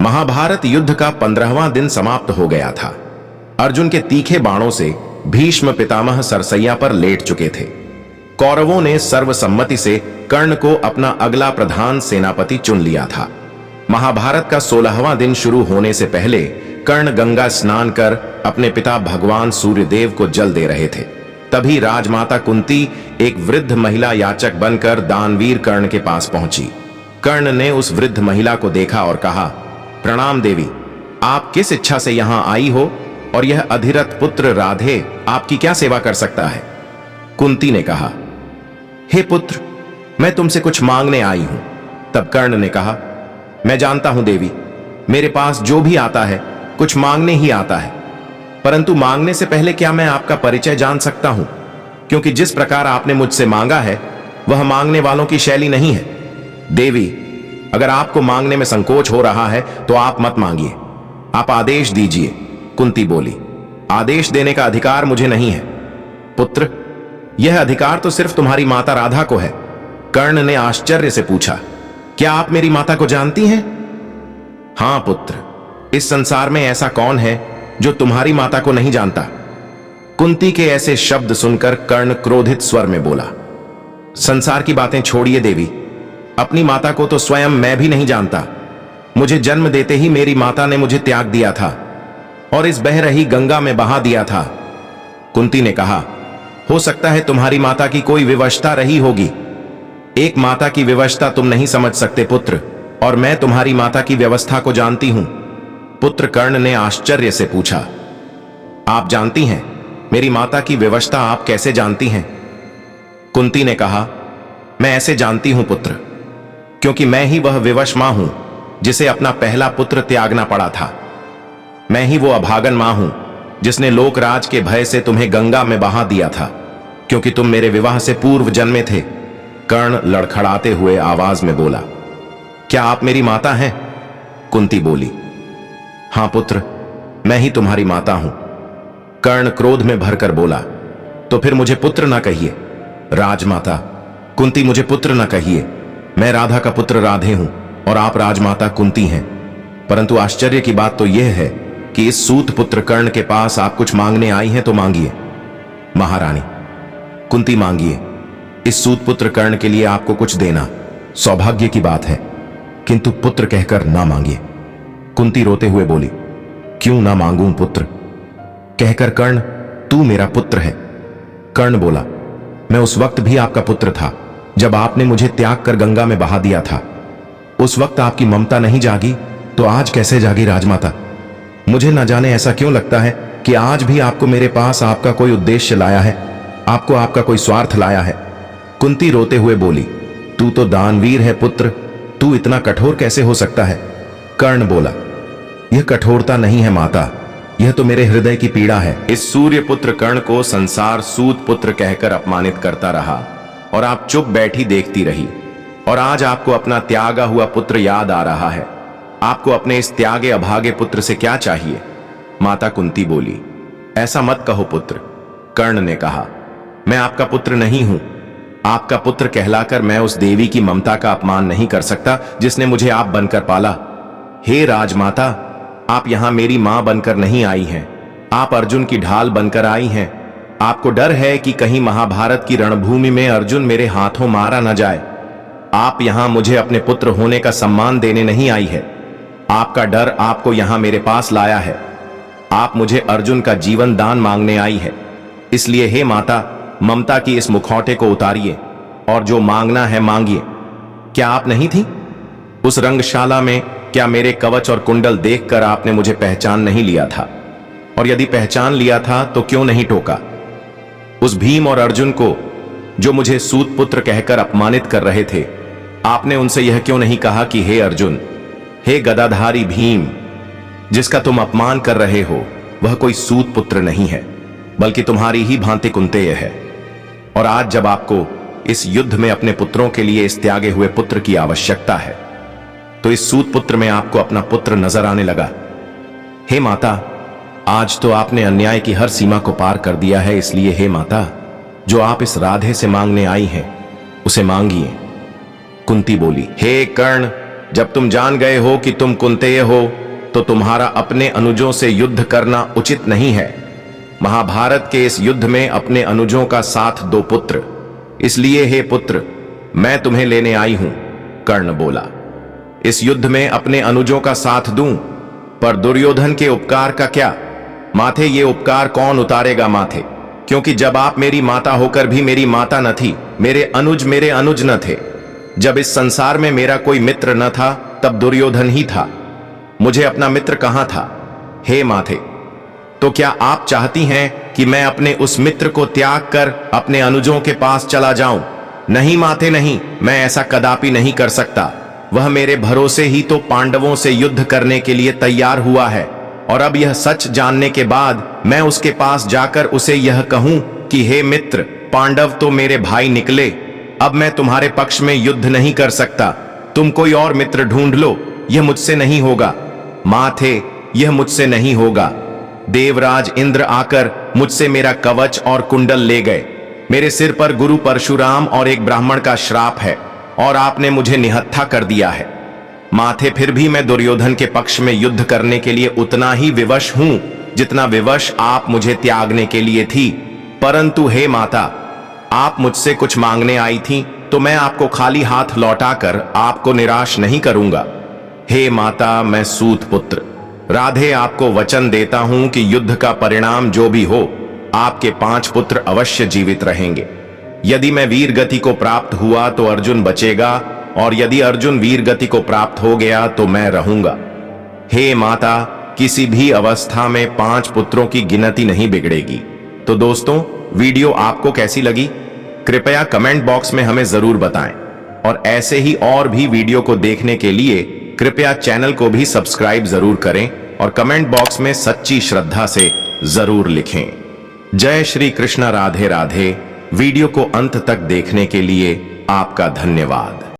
महाभारत युद्ध का 15वां दिन समाप्त हो गया था। अर्जुन के तीखे बाणों से भीष्म पितामह सरसैया पर लेट चुके थे। कौरवों ने सर्वसम्मति से कर्ण को अपना अगला प्रधान सेनापति चुन लिया था। महाभारत का 16वां दिन शुरू होने से पहले कर्ण गंगा स्नान कर अपने पिता भगवान सूर्यदेव को जल दे रहे थे। तभी राजमाता कुंती एक वृद्ध महिला याचक बनकर दानवीर कर्ण के पास पहुंची। कर्ण ने उस वृद्ध महिला को देखा और कहा, प्रणाम देवी, आप किस इच्छा से यहां आई हो और यह अधिरथ पुत्र राधे आपकी क्या सेवा कर सकता है? कुंती ने कहा, हे पुत्र, मैं तुमसे कुछ मांगने आई हूं। तब कर्ण ने कहा, मैं जानता हूं देवी, मेरे पास जो भी आता है कुछ मांगने ही आता है, परंतु मांगने से पहले क्या मैं आपका परिचय जान सकता हूं? क्योंकि जिस प्रकार आपने मुझसे मांगा है वह मांगने वालों की शैली नहीं है। देवी, अगर आपको मांगने में संकोच हो रहा है तो आप मत मांगिए, आप आदेश दीजिए। कुंती बोली, आदेश देने का अधिकार मुझे नहीं है। पुत्र, यह अधिकार तो सिर्फ तुम्हारी माता राधा को है। कर्ण ने आश्चर्य से पूछा, क्या आप मेरी माता को जानती हैं? हां पुत्र, इस संसार में ऐसा कौन है जो तुम्हारी माता को नहीं जानता? कुंती के ऐसे शब्द सुनकर कर्ण क्रोधित स्वर में बोला, संसार की बातें छोड़िए देवी, अपनी माता को तो स्वयं मैं भी नहीं जानता। मुझे जन्म देते ही मेरी माता ने मुझे त्याग दिया था और इस बह रही गंगा में बहा दिया था। कुंती ने कहा, हो सकता है तुम्हारी माता की कोई विवशता रही होगी। एक माता की विवशता तुम नहीं समझ सकते पुत्र, और मैं तुम्हारी माता की व्यवस्था को जानती हूं। पुत्र कर्ण ने आश्चर्य से पूछा, आप जानती हैं? मेरी माता की विवशता आप कैसे जानती हैं? कुंती ने कहा, मैं ऐसे जानती हूं पुत्र, क्योंकि मैं ही वह विवश मां हूं जिसे अपना पहला पुत्र त्यागना पड़ा था। मैं ही वो अभागन मां हूं जिसने लोकराज के भय से तुम्हें गंगा में बहा दिया था, क्योंकि तुम मेरे विवाह से पूर्व जन्मे थे। कर्ण लड़खड़ाते हुए आवाज में बोला, क्या आप मेरी माता हैं? कुंती बोली, हां पुत्र, मैं ही तुम्हारी माता हूं। कर्ण क्रोध में भरकर बोला, तो फिर मुझे पुत्र ना कहिए। राजमाता कुंती, मुझे पुत्र ना कहिए। मैं राधा का पुत्र राधे हूं और आप राजमाता कुंती हैं। परंतु आश्चर्य की बात तो यह है कि इस सूत पुत्र कर्ण के पास आप कुछ मांगने आई हैं तो मांगिए। महारानी कुंती, मांगिए। इस सूत पुत्र कर्ण के लिए आपको कुछ देना सौभाग्य की बात है, किंतु पुत्र कहकर ना मांगिए। कुंती रोते हुए बोली, क्यों ना मांगूं पुत्र? कहकर कर्ण, तू मेरा पुत्र है। कर्ण बोला, मैं उस वक्त भी आपका पुत्र था जब आपने मुझे त्याग कर गंगा में बहा दिया था। उस वक्त आपकी ममता नहीं जागी तो आज कैसे जागी राजमाता? मुझे न जाने ऐसा क्यों लगता है कि आज भी आपको मेरे पास आपका कोई उद्देश्य लाया है, आपको आपका कोई स्वार्थ लाया है। कुंती रोते हुए बोली, तू तो दानवीर है पुत्र, तू इतना कठोर कैसे हो सकता है? कर्ण बोला, यह कठोरता नहीं है माता, यह तो मेरे हृदय की पीड़ा है। इस सूर्य पुत्र कर्ण को संसार सूत पुत्र कहकर अपमानित करता रहा और आप चुप बैठी देखती रही, और आज आपको अपना त्यागा हुआ पुत्र याद आ रहा है। आपको अपने इस त्यागे अभागे पुत्र से क्या चाहिए? माता कुंती बोली, ऐसा मत कहो पुत्र। कर्ण ने कहा, मैं आपका पुत्र नहीं हूं। आपका पुत्र कहलाकर मैं उस देवी की ममता का अपमान नहीं कर सकता जिसने मुझे आप बनकर पाला। हे राजमाता, आप यहां मेरी मां बनकर नहीं आई हैं, आप अर्जुन की ढाल बनकर आई हैं। आपको डर है कि कहीं महाभारत की रणभूमि में अर्जुन मेरे हाथों मारा न जाए। आप यहां मुझे अपने पुत्र होने का सम्मान देने नहीं आई है, आपका डर आपको यहां मेरे पास लाया है। आप मुझे अर्जुन का जीवन दान मांगने आई है। इसलिए हे माता, ममता की इस मुखौटे को उतारिए और जो मांगना है मांगिए। क्या आप नहीं थी उस रंगशाला में? क्या मेरे कवच और कुंडल देखकर आपने मुझे पहचान नहीं लिया था? और यदि पहचान लिया था तो क्यों नहीं टोका? उस भीम और अर्जुन को जो मुझे सूत पुत्र कहकर अपमानित कर रहे थे, आपने उनसे यह क्यों नहीं कहा कि हे अर्जुन, हे गदाधारी भीम, जिसका तुम अपमान कर रहे हो वह कोई सूत पुत्र नहीं है, बल्कि तुम्हारी ही भांति कुंतेय है। और आज जब आपको इस युद्ध में अपने पुत्रों के लिए इस त्यागे हुए पुत्र की आवश्यकता है, तो इस सूत पुत्र में आपको अपना पुत्र नजर आने लगा। हे माता, आज तो आपने अन्याय की हर सीमा को पार कर दिया है, इसलिए हे माता, जो आप इस राधे से मांगने आई हैं उसे मांगिए। कुंती बोली, हे कर्ण, जब तुम जान गए हो कि तुम कुंतेय हो तो तुम्हारा अपने अनुजों से युद्ध करना उचित नहीं है। महाभारत के इस युद्ध में अपने अनुजों का साथ दो पुत्र, इसलिए हे पुत्र मैं तुम्हें लेने आई हूं। कर्ण बोला, इस युद्ध में अपने अनुजों का साथ दूं, पर दुर्योधन के उपकार का क्या? माथे ये उपकार कौन उतारेगा माथे? क्योंकि जब आप मेरी माता होकर भी मेरी माता न थी, मेरे अनुज न थे। जब इस संसार में मेरा कोई मित्र न था तब दुर्योधन ही था। मुझे अपना मित्र कहां था? हे माथे, तो क्या आप चाहती हैं कि मैं अपने उस मित्र को त्याग कर अपने अनुजों के पास चला जाऊं? नहीं माथे नहीं, मैं ऐसा कदापि नहीं कर सकता। वह मेरे भरोसे ही तो पांडवों से युद्ध करने के लिए तैयार हुआ है, और अब यह सच जानने के बाद मैं उसके पास जाकर उसे यह कहूं कि हे मित्र, पांडव तो मेरे भाई निकले, अब मैं तुम्हारे पक्ष में युद्ध नहीं कर सकता, तुम कोई और मित्र ढूंढ लो। यह मुझसे नहीं होगा माथे, यह मुझसे नहीं होगा। देवराज इंद्र आकर मुझसे मेरा कवच और कुंडल ले गए। मेरे सिर पर गुरु परशुराम और एक ब्राह्मण का श्राप है, और आपने मुझे निहत्था कर दिया है। माथे, फिर भी मैं दुर्योधन के पक्ष में युद्ध करने के लिए उतना ही विवश हूं जितना विवश आप मुझे त्यागने के लिए थी। परंतु हे माता, आप मुझसे कुछ मांगने आई थी तो मैं आपको खाली हाथ लौटाकर आपको निराश नहीं करूंगा। हे माता, मैं सूत पुत्र राधे आपको वचन देता हूं कि युद्ध का परिणाम जो भी हो, आपके 5 पुत्र अवश्य जीवित रहेंगे। यदि मैं वीर गति को प्राप्त हुआ तो अर्जुन बचेगा, और यदि अर्जुन वीर गति को प्राप्त हो गया तो मैं रहूंगा। हे माता, किसी भी अवस्था में 5 पुत्रों की गिनती नहीं बिगड़ेगी। तो दोस्तों, वीडियो आपको कैसी लगी कृपया कमेंट बॉक्स में हमें जरूर बताएं, और ऐसे ही और भी वीडियो को देखने के लिए कृपया चैनल को भी सब्सक्राइब जरूर करें और कमेंट बॉक्स में सच्ची श्रद्धा से जरूर लिखें। जय श्री कृष्ण, राधे राधे। वीडियो को अंत तक देखने के लिए आपका धन्यवाद।